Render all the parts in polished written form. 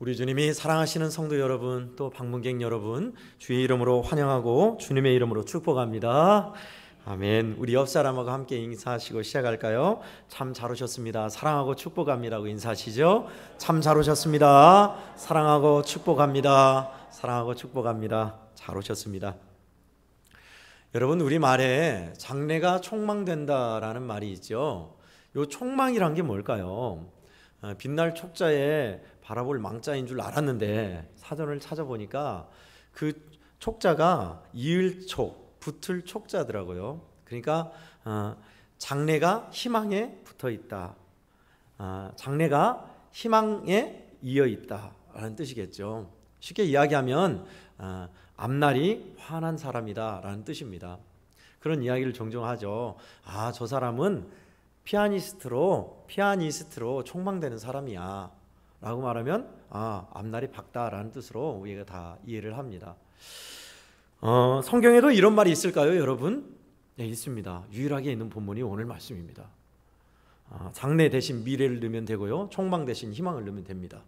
우리 주님이 사랑하시는 성도 여러분, 또 방문객 여러분, 주의 이름으로 환영하고 주님의 이름으로 축복합니다. 아멘. 우리 옆 사람하고 함께 인사하시고 시작할까요? 참 잘 오셨습니다. 사랑하고 축복합니다고 인사하시죠. 참 잘 오셨습니다. 사랑하고 축복합니다. 사랑하고 축복합니다. 잘 오셨습니다. 여러분, 우리 말에 장래가 촉망된다라는 말이 있죠. 요 촉망이란 게 뭘까요? 빛날 촉자에 바라볼 망자인 줄 알았는데 사전을 찾아보니까 그 촉자가 이을 촉, 붙을 촉자더라고요. 그러니까 장래가 희망에 붙어 있다. 장래가 희망에 이어 있다라는 뜻이겠죠. 쉽게 이야기하면 앞날이 환한 사람이다라는 뜻입니다. 그런 이야기를 종종 하죠. 저 사람은 피아니스트로 촉망되는 사람이야 라고 말하면 앞날이 밝다라는 뜻으로 우리가 다 이해를 합니다. 성경에도 이런 말이 있을까요, 여러분? 네, 있습니다. 유일하게 있는 본문이 오늘 말씀입니다. 장래 대신 미래를 넣으면 되고요, 촉망 대신 희망을 넣으면 됩니다.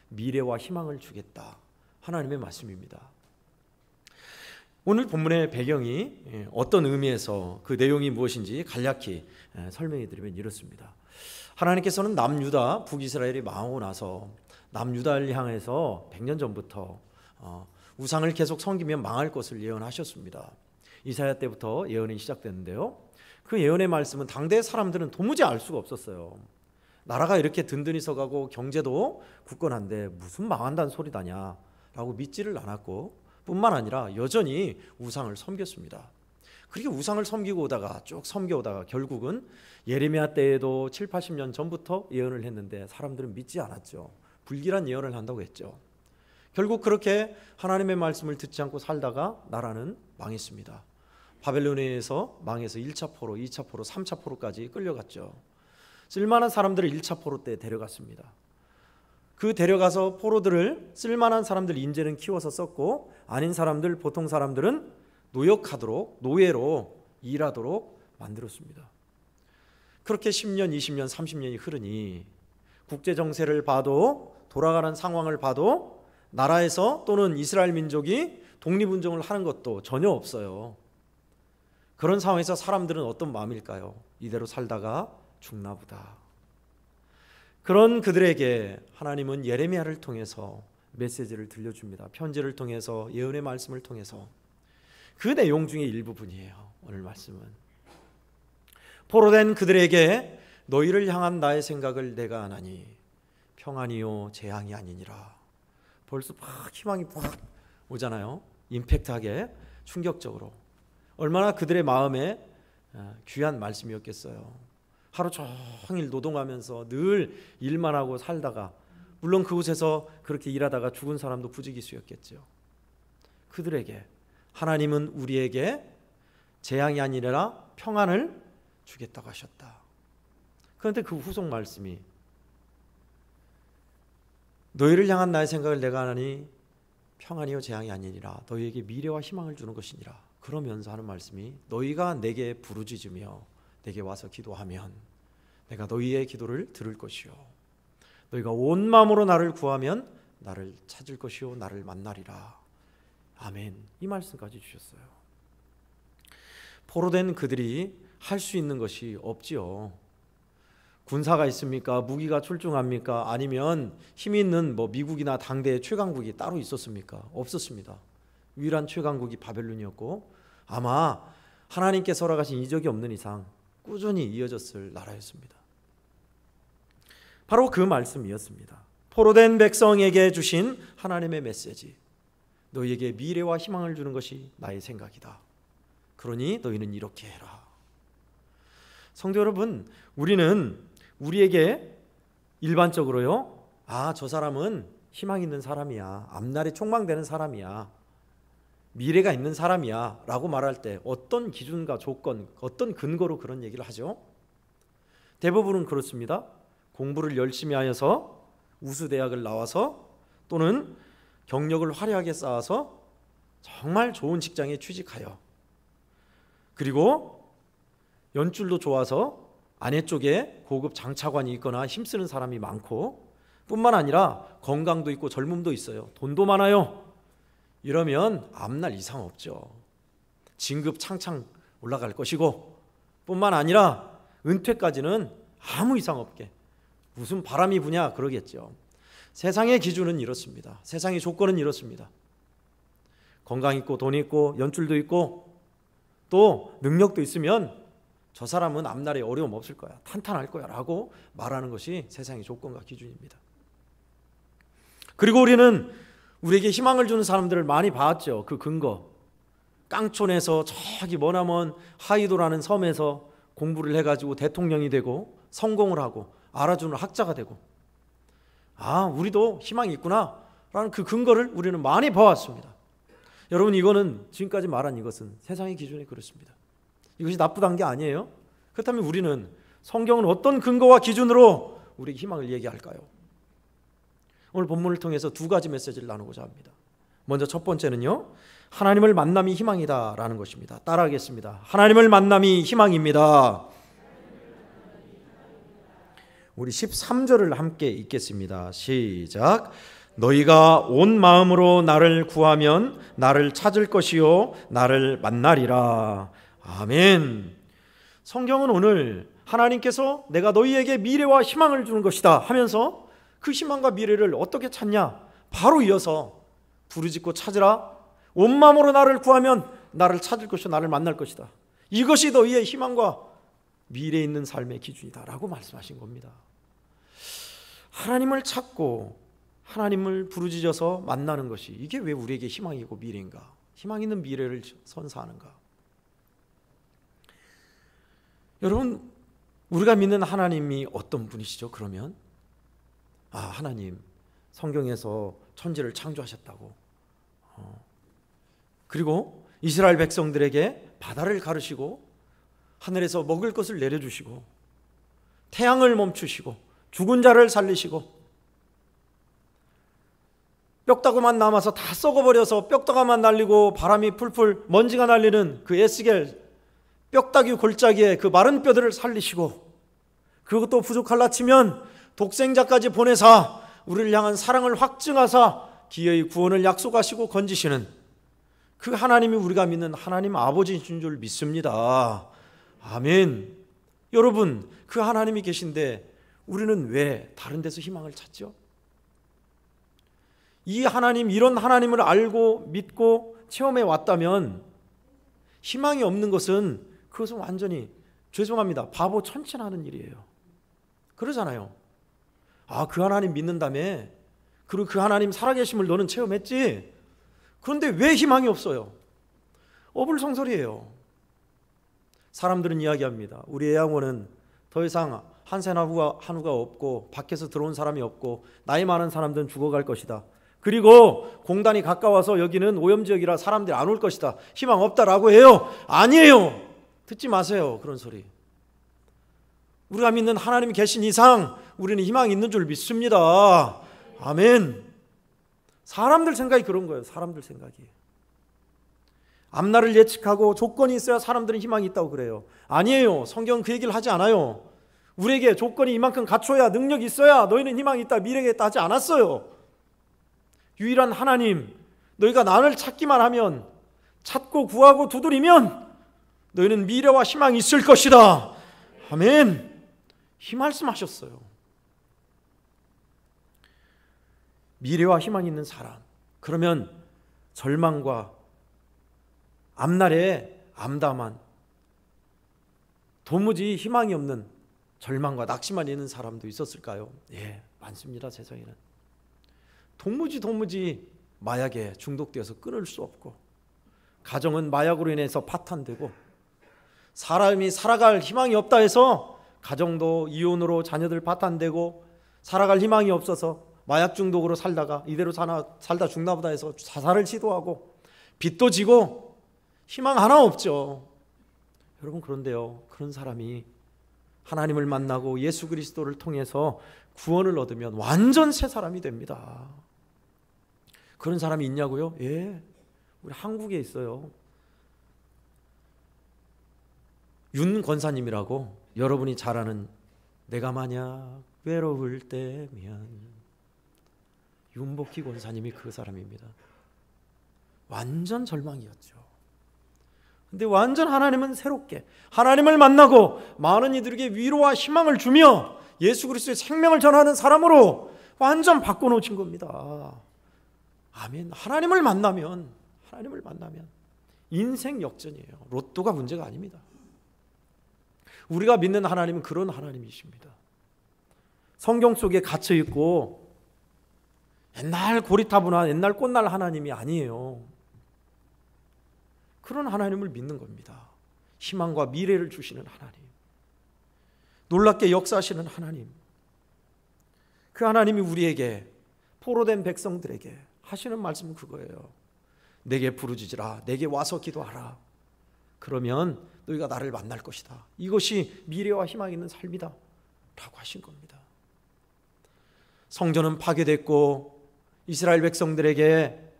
미래와 희망을 주겠다, 하나님의 말씀입니다. 오늘 본문의 배경이 어떤 의미에서 그 내용이 무엇인지 간략히 설명해 드리면 이렇습니다. 하나님께서는 남유다, 북이스라엘이 망하고 나서 남유다를 향해서 100년 전부터 우상을 계속 섬기면 망할 것을 예언하셨습니다. 이사야 때부터 예언이 시작됐는데요, 그 예언의 말씀은 당대 사람들은 도무지 알 수가 없었어요. 나라가 이렇게 든든히 서가고 경제도 굳건한데 무슨 망한다는 소리다냐 라고 믿지를 않았고, 뿐만 아니라 여전히 우상을 섬겼습니다. 그렇게 우상을 섬기고 오다가 쭉 섬겨오다가 결국은 예레미야 때에도 7, 80년 전부터 예언을 했는데 사람들은 믿지 않았죠. 불길한 예언을 한다고 했죠. 결국 그렇게 하나님의 말씀을 듣지 않고 살다가 나라는 망했습니다. 바벨론에서 망해서 1차 포로, 2차 포로, 3차 포로까지 끌려갔죠. 쓸만한 사람들을 1차 포로 때 데려갔습니다. 그 데려가서 포로들을 쓸만한 사람들 인재는 키워서 썼고, 아닌 사람들, 보통 사람들은 노역하도록, 노예로 일하도록 만들었습니다. 그렇게 10년, 20년, 30년이 흐르니 국제 정세를 봐도, 돌아가는 상황을 봐도 나라에서 또는 이스라엘 민족이 독립운동을 하는 것도 전혀 없어요. 그런 상황에서 사람들은 어떤 마음일까요? 이대로 살다가 죽나 보다. 그런 그들에게 하나님은 예레미야를 통해서 메시지를 들려줍니다. 편지를 통해서, 예언의 말씀을 통해서. 그 내용 중에 일부분이에요, 오늘 말씀은. 포로된 그들에게 너희를 향한 나의 생각을 내가 아나니 평안이요 재앙이 아니니라. 벌써 막 희망이 막 오잖아요. 임팩트하게, 충격적으로. 얼마나 그들의 마음에 귀한 말씀이었겠어요. 하루 종일 노동하면서 늘 일만 하고 살다가, 물론 그곳에서 그렇게 일하다가 죽은 사람도 부지기수였겠죠. 그들에게 하나님은 우리에게 재앙이 아니라 평안을 주겠다고 하셨다. 그런데 그 후속 말씀이 너희를 향한 나의 생각을 내가 하나니 평안이요 재앙이 아니니라 너희에게 미래와 희망을 주는 것이니라. 그러면서 하는 말씀이 너희가 내게 부르짖으며 내게 와서 기도하면 내가 너희의 기도를 들을 것이요 너희가 온 마음으로 나를 구하면 나를 찾을 것이요 나를 만나리라. 아멘. 이 말씀까지 주셨어요. 포로된 그들이 할 수 있는 것이 없지요. 군사가 있습니까? 무기가 출중합니까? 아니면 힘 있는 미국이나 당대의 최강국이 따로 있었습니까? 없었습니다. 유일한 최강국이 바벨론이었고, 아마 하나님께서 허락하신 이적이 없는 이상 꾸준히 이어졌을 나라였습니다. 바로 그 말씀이었습니다. 포로된 백성에게 주신 하나님의 메시지. 너희에게 미래와 희망을 주는 것이 나의 생각이다. 그러니 너희는 이렇게 해라. 성도 여러분, 우리는 우리에게 일반적으로요, 저 사람은 희망 있는 사람이야, 앞날에 촉망되는 사람이야, 미래가 있는 사람이야 라고 말할 때 어떤 기준과 조건, 어떤 근거로 그런 얘기를 하죠? 대부분은 그렇습니다. 공부를 열심히 하여서 우수대학을 나와서 또는 경력을 화려하게 쌓아서 정말 좋은 직장에 취직하여, 그리고 연줄도 좋아서 아내 쪽에 고급 장차관이 있거나 힘쓰는 사람이 많고, 뿐만 아니라 건강도 있고 젊음도 있어요. 돈도 많아요. 이러면 앞날 이상 없죠. 진급 창창 올라갈 것이고, 뿐만 아니라 은퇴까지는 아무 이상 없게 무슨 바람이 부냐 그러겠죠. 세상의 기준은 이렇습니다. 세상의 조건은 이렇습니다. 건강 있고 돈 있고 연줄도 있고 또 능력도 있으면 저 사람은 앞날에 어려움 없을 거야, 탄탄할 거야 라고 말하는 것이 세상의 조건과 기준입니다. 그리고 우리는 우리에게 희망을 주는 사람들을 많이 봤죠. 그 근거, 깡촌에서 저기 머나먼 하이도라는 섬에서 공부를 해가지고 대통령이 되고 성공을 하고 알아주는 학자가 되고, 아, 우리도 희망이 있구나 라는 그 근거를 우리는 많이 봐왔습니다. 여러분, 이거는 지금까지 말한 이것은 세상의 기준이 그렇습니다. 이것이 나쁘다는 게 아니에요. 그렇다면 우리는 성경은 어떤 근거와 기준으로 우리에게 희망을 얘기할까요? 오늘 본문을 통해서 두 가지 메시지를 나누고자 합니다. 먼저 첫 번째는요, 하나님을 만남이 희망이다 라는 것입니다. 따라하겠습니다. 하나님을 만남이 희망입니다. 우리 13절을 함께 읽겠습니다. 시작. 너희가 온 마음으로 나를 구하면 나를 찾을 것이요 나를 만나리라. 아멘. 성경은 오늘 하나님께서 내가 너희에게 미래와 희망을 주는 것이다 하면서 그 희망과 미래를 어떻게 찾냐, 바로 이어서 부르짖고 찾으라. 온 마음으로 나를 구하면 나를 찾을 것이요 나를 만날 것이다. 이것이 너희의 희망과 미래에 있는 삶의 기준이다 라고 말씀하신 겁니다. 하나님을 찾고 하나님을 부르짖어서 만나는 것이, 이게 왜 우리에게 희망이고 미래인가, 희망 있는 미래를 선사하는가. 여러분, 우리가 믿는 하나님이 어떤 분이시죠? 그러면 하나님 성경에서 천지를 창조하셨다고, 그리고 이스라엘 백성들에게 바다를 가르시고 하늘에서 먹을 것을 내려주시고 태양을 멈추시고 죽은 자를 살리시고 뼈다귀만 남아서 다 썩어버려서 뼈다귀만 날리고 바람이 풀풀 먼지가 날리는 그 에스겔 뼈다귀 골짜기에 그 마른 뼈들을 살리시고, 그것도 부족할라 치면 독생자까지 보내사 우리를 향한 사랑을 확증하사 기어이 구원을 약속하시고 건지시는 그 하나님이 우리가 믿는 하나님 아버지이신 줄 믿습니다. 아멘. 여러분, 그 하나님이 계신데 우리는 왜 다른 데서 희망을 찾죠? 이 하나님, 이런 하나님을 알고 믿고 체험해 왔다면 희망이 없는 것은, 그것은 완전히, 죄송합니다, 바보 천천하는 일이에요. 그러잖아요. 그 하나님 믿는다며, 그리고 그 하나님 살아계심을 너는 체험했지? 그런데 왜 희망이 없어요? 어불성설이에요. 사람들은 이야기합니다. 우리 애양원은 더 이상 한우가 없고 밖에서 들어온 사람이 없고 나이 많은 사람들은 죽어갈 것이다. 그리고 공단이 가까워서 여기는 오염지역이라 사람들이 안 올 것이다. 희망 없다라고 해요. 아니에요. 듣지 마세요. 그런 소리. 우리가 믿는 하나님이 계신 이상 우리는 희망이 있는 줄 믿습니다. 아멘. 사람들 생각이 그런 거예요. 사람들 생각이. 앞날을 예측하고 조건이 있어야 사람들은 희망이 있다고 그래요. 아니에요. 성경은 그 얘기를 하지 않아요. 우리에게 조건이 이만큼 갖춰야, 능력이 있어야 너희는 희망이 있다, 미래가 있다 하지 않았어요. 유일한 하나님, 너희가 나를 찾기만 하면, 찾고 구하고 두드리면 너희는 미래와 희망이 있을 것이다. 아멘. 이 말씀하셨어요. 미래와 희망이 있는 사람, 그러면 절망과 앞날에 암담한, 도무지 희망이 없는 절망과 낙심만 있는 사람도 있었을까요? 예, 많습니다. 세상에는 도무지 마약에 중독되어서 끊을 수 없고, 가정은 마약으로 인해서 파탄되고, 사람이 살아갈 희망이 없다 해서 가정도 이혼으로 자녀들 파탄되고, 살아갈 희망이 없어서 마약 중독으로 살다가 이대로 살다 죽나 보다 해서 자살을 시도하고, 빚도 지고 희망 하나 없죠. 여러분, 그런데요, 그런 사람이 하나님을 만나고 예수 그리스도를 통해서 구원을 얻으면 완전 새 사람이 됩니다. 그런 사람이 있냐고요? 예, 우리 한국에 있어요. 윤 권사님이라고, 여러분이 잘 아는 내가 만약 외로울 때면 윤복희 권사님이 그 사람입니다. 완전 절망이었죠. 근데 완전 하나님은 새롭게 하나님을 만나고 많은 이들에게 위로와 희망을 주며 예수 그리스도의 생명을 전하는 사람으로 완전 바꿔놓으신 겁니다. 아멘. 하나님을 만나면 인생 역전이에요. 로또가 문제가 아닙니다. 우리가 믿는 하나님은 그런 하나님이십니다. 성경 속에 갇혀 있고 옛날 고리타분한 옛날 꽃날 하나님이 아니에요. 그런 하나님을 믿는 겁니다. 희망과 미래를 주시는 하나님, 놀랍게 역사하시는 하나님, 그 하나님이 우리에게 포로된 백성들에게 하시는 말씀은 그거예요. 내게 부르짖으라, 내게 와서 기도하라. 그러면 너희가 나를 만날 것이다. 이것이 미래와 희망이 있는 삶이다 라고 하신 겁니다. 성전은 파괴됐고 이스라엘 백성들에게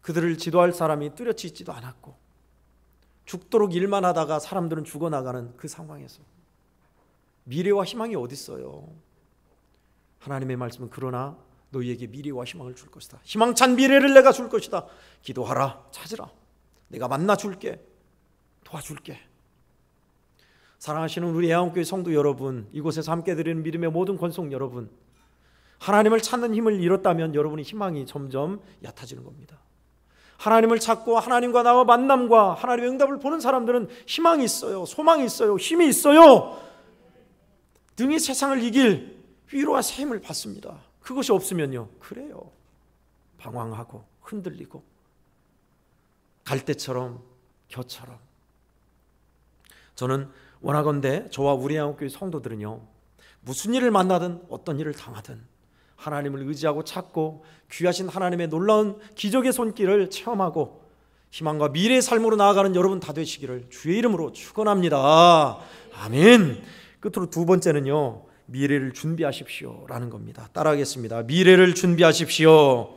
그들을 지도할 사람이 뚜렷이 있지도 않았고 죽도록 일만 하다가 사람들은 죽어나가는 그 상황에서 미래와 희망이 어디 있어요? 하나님의 말씀은 그러나 너희에게 미래와 희망을 줄 것이다. 희망찬 미래를 내가 줄 것이다. 기도하라, 찾으라. 내가 만나줄게, 도와줄게. 사랑하시는 우리 애원교회 성도 여러분, 이곳에서 함께 드리는 믿음의 모든 권속 여러분, 하나님을 찾는 힘을 잃었다면 여러분의 희망이 점점 얕아지는 겁니다. 하나님을 찾고 하나님과 나와 만남과 하나님의 응답을 보는 사람들은 희망이 있어요. 소망이 있어요. 힘이 있어요. 등이 세상을 이길 위로와 새 힘을 받습니다. 그것이 없으면요, 그래요. 방황하고 흔들리고 갈대처럼 겨처럼. 저는 원하건대 저와 우리 한국교회 성도들은요, 무슨 일을 만나든 어떤 일을 당하든 하나님을 의지하고 찾고 귀하신 하나님의 놀라운 기적의 손길을 체험하고 희망과 미래의 삶으로 나아가는 여러분 다 되시기를 주의 이름으로 축원합니다. 아멘. 끝으로 두 번째는요, 미래를 준비하십시오 라는 겁니다. 따라하겠습니다. 미래를 준비하십시오.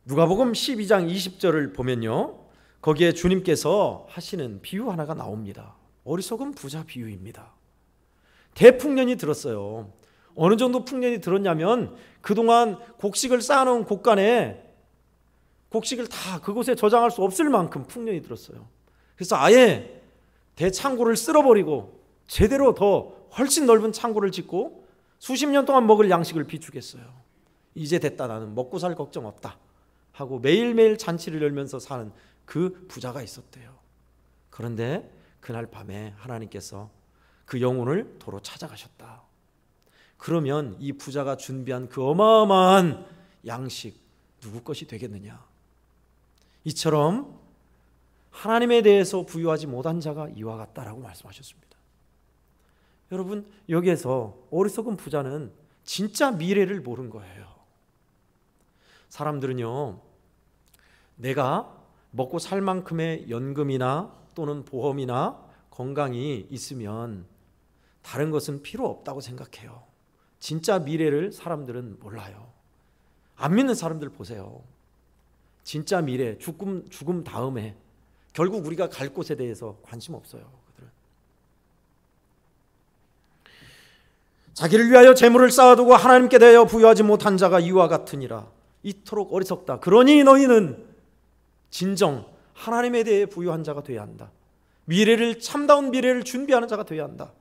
누가복음 12장 20절을 보면요, 거기에 주님께서 하시는 비유 하나가 나옵니다. 어리석은 부자 비유입니다. 대풍년이 들었어요. 어느 정도 풍년이 들었냐면 그동안 곡식을 쌓아놓은 곡간에 곡식을 다 그곳에 저장할 수 없을 만큼 풍년이 들었어요. 그래서 아예 대창고를 쓸어버리고 제대로 더 훨씬 넓은 창고를 짓고 수십 년 동안 먹을 양식을 비축했어요. 이제 됐다, 나는 먹고 살 걱정 없다 하고 매일매일 잔치를 열면서 사는 그 부자가 있었대요. 그런데 그날 밤에 하나님께서 그 영혼을 도로 찾아가셨다. 그러면 이 부자가 준비한 그 어마어마한 양식 누구 것이 되겠느냐? 이처럼 하나님에 대해서 부유하지 못한 자가 이와 같다라고 말씀하셨습니다. 여러분, 여기에서 어리석은 부자는 진짜 미래를 모른 거예요. 사람들은요, 내가 먹고 살 만큼의 연금이나 또는 보험이나 건강이 있으면 다른 것은 필요 없다고 생각해요. 진짜 미래를 사람들은 몰라요. 안 믿는 사람들 보세요. 진짜 미래, 죽음 다음에 결국 우리가 갈 곳에 대해서 관심 없어요. 그들은. 자기를 위하여 재물을 쌓아두고 하나님께 대하여 부유하지 못한 자가 이와 같으니라. 이토록 어리석다. 그러니 너희는 진정 하나님에 대해 부유한 자가 되어야 한다. 미래를, 참다운 미래를 준비하는 자가 되어야 한다.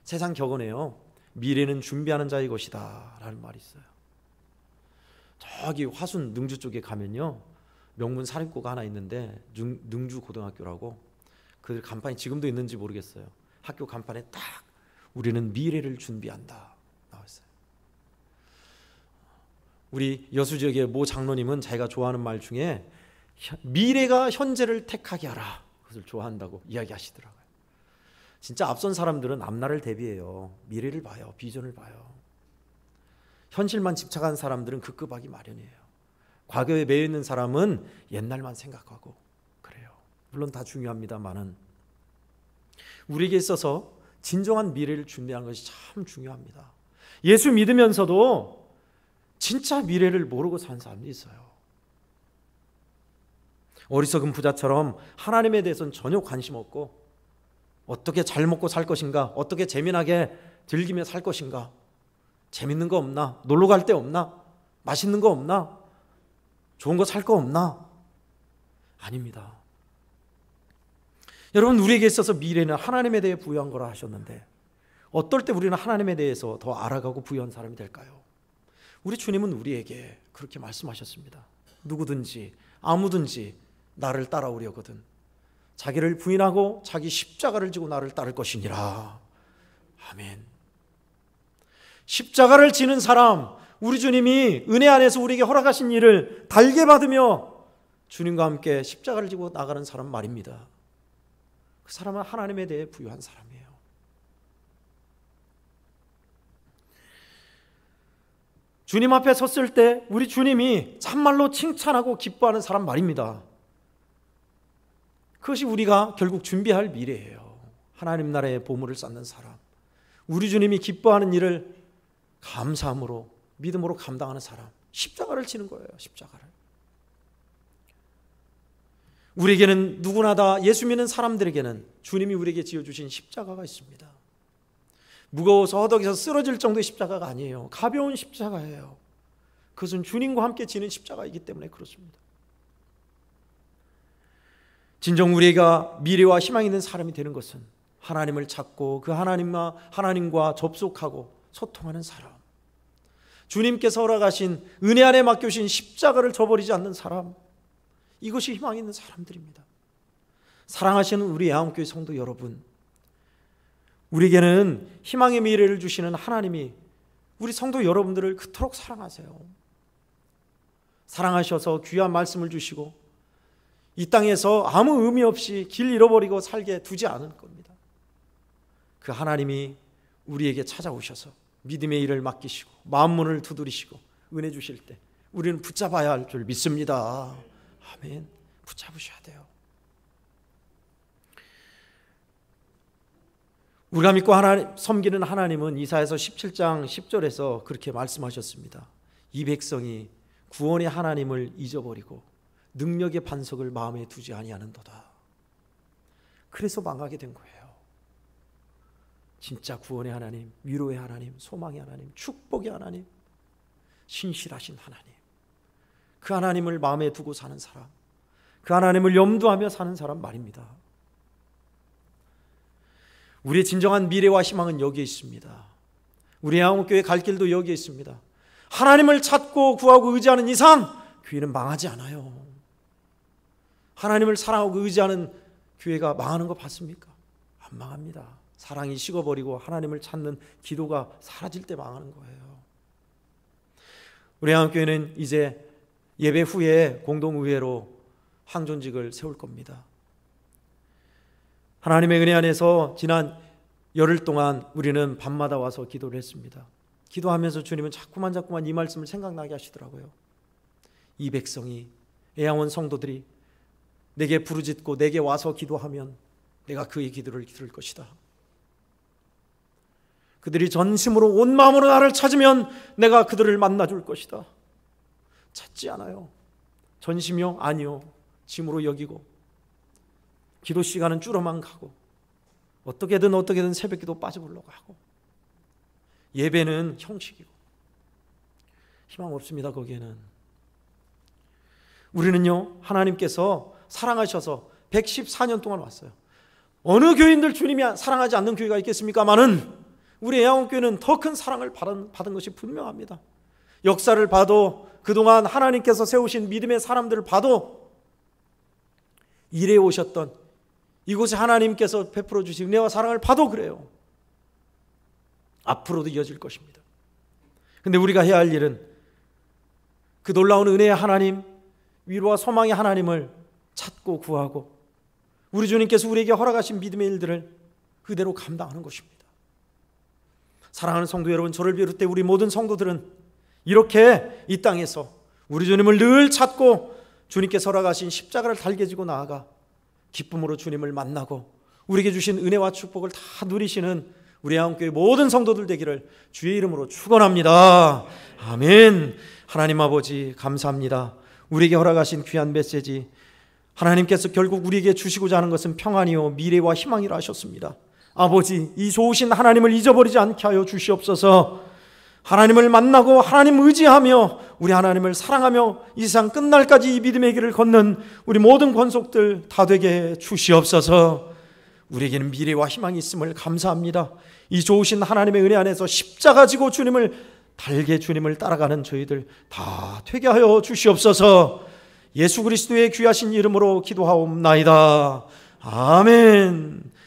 세상 격언에요, 미래는 준비하는 자의 것이다 라는 말이 있어요. 저기 화순 능주 쪽에 가면요, 명문 사립고가 하나 있는데 능주 고등학교라고, 그 간판이 지금도 있는지 모르겠어요. 학교 간판에 딱 우리는 미래를 준비한다 나와있어요. 우리 여수지역의 모 장로님은 자기가 좋아하는 말 중에 미래가 현재를 택하게 하라, 그것을 좋아한다고 이야기하시더라고요. 진짜 앞선 사람들은 앞날을 대비해요. 미래를 봐요. 비전을 봐요. 현실만 집착한 사람들은 급급하기 마련이에요. 과거에 매여 있는 사람은 옛날만 생각하고 그래요. 물론 다 중요합니다만은 우리에게 있어서 진정한 미래를 준비하는 것이 참 중요합니다. 예수 믿으면서도 진짜 미래를 모르고 사는 사람도 있어요. 어리석은 부자처럼 하나님에 대해서는 전혀 관심 없고 어떻게 잘 먹고 살 것인가, 어떻게 재미나게 즐기며 살 것인가, 재밌는 거 없나? 놀러 갈 데 없나? 맛있는 거 없나? 좋은 거 살 거 없나? 아닙니다. 여러분, 우리에게 있어서 미래는 하나님에 대해 부여한 거라 하셨는데 어떨 때 우리는 하나님에 대해서 더 알아가고 부여한 사람이 될까요? 우리 주님은 우리에게 그렇게 말씀하셨습니다. 누구든지 아무든지 나를 따라오려거든 자기를 부인하고 자기 십자가를 지고 나를 따를 것이니라. 아멘. 십자가를 지는 사람, 우리 주님이 은혜 안에서 우리에게 허락하신 일을 달게 받으며 주님과 함께 십자가를 지고 나가는 사람 말입니다. 그 사람은 하나님에 대해 부유한 사람이에요. 주님 앞에 섰을 때 우리 주님이 참말로 칭찬하고 기뻐하는 사람 말입니다. 그것이 우리가 결국 준비할 미래예요. 하나님 나라의 보물을 쌓는 사람, 우리 주님이 기뻐하는 일을 감사함으로 믿음으로 감당하는 사람, 십자가를 지는 거예요. 십자가를. 우리에게는 누구나 다 예수 믿는 사람들에게는 주님이 우리에게 지어주신 십자가가 있습니다. 무거워서 허덕에서 쓰러질 정도의 십자가가 아니에요. 가벼운 십자가예요. 그것은 주님과 함께 지는 십자가이기 때문에 그렇습니다. 진정 우리가 미래와 희망이 있는 사람이 되는 것은 하나님을 찾고 그 하나님과 접속하고 소통하는 사람, 주님께서 허락하신 은혜 안에 맡겨주신 십자가를 저버리지 않는 사람, 이것이 희망이 있는 사람들입니다. 사랑하시는 우리 애한교회 성도 여러분, 우리에게는 희망의 미래를 주시는 하나님이 우리 성도 여러분들을 그토록 사랑하세요. 사랑하셔서 귀한 말씀을 주시고 이 땅에서 아무 의미 없이 길 잃어버리고 살게 두지 않을 겁니다. 그 하나님이 우리에게 찾아오셔서 믿음의 일을 맡기시고 만문을 두드리시고 은혜 주실 때 우리는 붙잡아야 할 줄 믿습니다. 아멘. 붙잡으셔야 돼요. 우리가 믿고 섬기는 하나님은 이사야서 17장 10절에서 그렇게 말씀하셨습니다. 이 백성이 구원의 하나님을 잊어버리고 능력의 반석을 마음에 두지 아니하는도다. 그래서 망하게 된 거예요. 진짜 구원의 하나님, 위로의 하나님, 소망의 하나님, 축복의 하나님, 신실하신 하나님, 그 하나님을 마음에 두고 사는 사람, 그 하나님을 염두하며 사는 사람 말입니다. 우리의 진정한 미래와 희망은 여기에 있습니다. 우리 한국교회 갈 길도 여기에 있습니다. 하나님을 찾고 구하고 의지하는 이상 교회는 망하지 않아요. 하나님을 사랑하고 의지하는 교회가 망하는 거 봤습니까? 안 망합니다. 사랑이 식어버리고 하나님을 찾는 기도가 사라질 때 망하는 거예요. 우리 한국교회는 이제 예배 후에 공동의회로 항존직을 세울 겁니다. 하나님의 은혜 안에서 지난 열흘 동안 우리는 밤마다 와서 기도를 했습니다. 기도하면서 주님은 자꾸만 이 말씀을 생각나게 하시더라고요. 이 백성이, 애양원 성도들이 내게 부르짖고 내게 와서 기도하면 내가 그의 기도를 들을 것이다. 그들이 전심으로 온 마음으로 나를 찾으면 내가 그들을 만나줄 것이다. 찾지 않아요. 전심이요? 아니요. 짐으로 여기고 기도 시간은 줄어만 가고 어떻게든 새벽기도 빠져보려고 하고 예배는 형식이고 희망 없습니다. 거기에는 우리는요, 하나님께서 사랑하셔서 114년 동안 왔어요. 어느 교인들 주님이 사랑하지 않는 교회가 있겠습니까마는 우리 애양원교회는 더 큰 사랑을 받은 것이 분명합니다. 역사를 봐도 그동안 하나님께서 세우신 믿음의 사람들을 봐도 일해 오셨던 이곳에 하나님께서 베풀어 주신 은혜와 사랑을 봐도 그래요. 앞으로도 이어질 것입니다. 그런데 우리가 해야 할 일은 그 놀라운 은혜의 하나님, 위로와 소망의 하나님을 찾고 구하고 우리 주님께서 우리에게 허락하신 믿음의 일들을 그대로 감당하는 것입니다. 사랑하는 성도 여러분, 저를 비롯해 우리 모든 성도들은 이렇게 이 땅에서 우리 주님을 늘 찾고 주님께서 허락하신 십자가를 달게 지고 나아가 기쁨으로 주님을 만나고 우리에게 주신 은혜와 축복을 다 누리시는 우리 한국교회 모든 성도들 되기를 주의 이름으로 축원합니다. 아멘. 하나님 아버지 감사합니다. 우리에게 허락하신 귀한 메시지, 하나님께서 결국 우리에게 주시고자 하는 것은 평안이요 미래와 희망이라 하셨습니다. 아버지, 이 좋으신 하나님을 잊어버리지 않게 하여 주시옵소서. 하나님을 만나고 하나님 의지하며 우리 하나님을 사랑하며 이 세상 끝날까지 이 믿음의 길을 걷는 우리 모든 권속들 다 되게 주시옵소서. 우리에게는 미래와 희망이 있음을 감사합니다. 이 좋으신 하나님의 은혜 안에서 십자가 지고 주님을 달게 주님을 따라가는 저희들 다 되게 하여 주시옵소서. 예수 그리스도의 귀하신 이름으로 기도하옵나이다. 아멘.